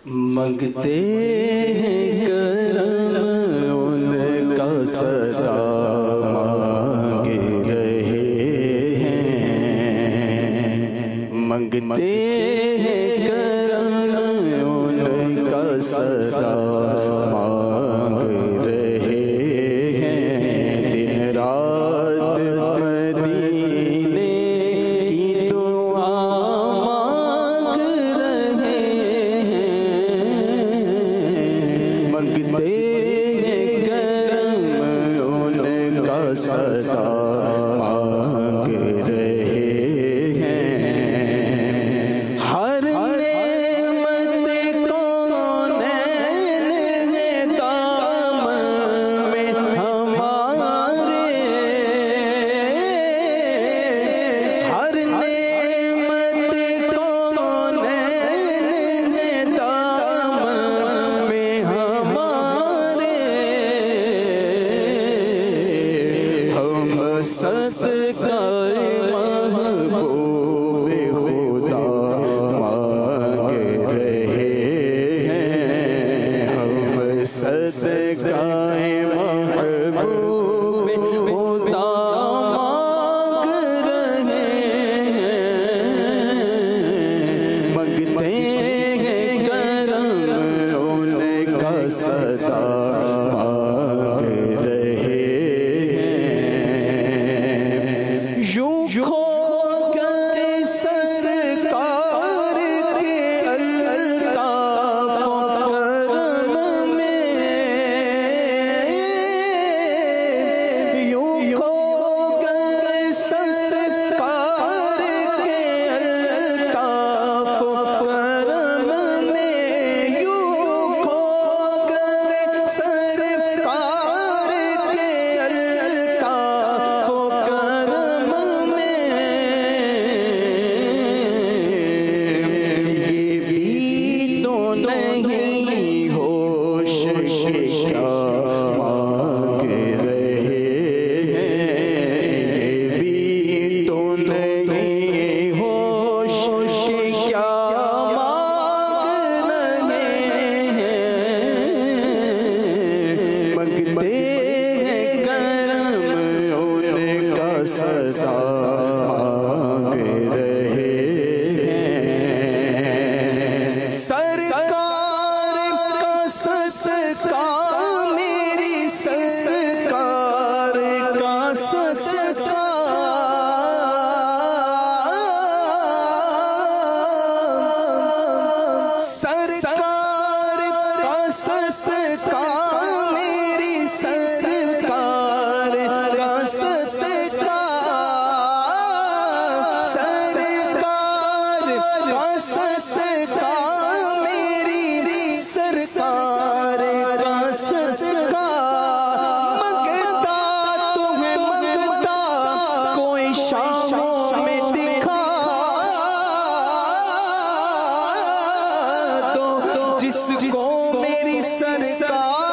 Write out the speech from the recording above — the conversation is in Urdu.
منگتے ہیں کرم ان کا سزا مانگ رہے ہیں، منگتے ہیں کرم ان کا سزا مانگ رہے ہیں، دن رات مدینے کی دعا مانگ رہے ہیں، منگتے ہیں کرم ان کا سزا مانگ رہے ہیں، ہر نعمت کون ہے دامن میں ہمارے، ہر نعمت کون ہے دامن میں ہمارے، ہم صدقہ محبوب خدا مانگ رہے ہیں، ہم صدقہ محبوب خدا مانگ رہے ہیں، منگتے ہیں کرم ان کا سزا مانگ رہے ہیں، یوں کھو گئے سرکار کے الطاف و کرم میں، یوں کھو گئے سرکار کے الطاف و کرم میں، یوں کھو گئے سرکار کے الطاف و کرم میں، یہ بھی تو نہیں ہوش کیا مانگ رہے ہیں، یہ بھی تو نہیں ہوش کیا مانگ رہے ہیں، منگتے ہیں کرم ان کا سزا مانگ رہے ہیں، سرکار کا صدقہ میری سرکار کا صدقہ، سرکار کا صدقہ میری سرکار کا صدقہ، سرکار کا صدقہ میری سرکار کا صدقہ، منگتا تمہیں منگتا کوئی شاموں میں دکھا تو، جس کو میری سرکار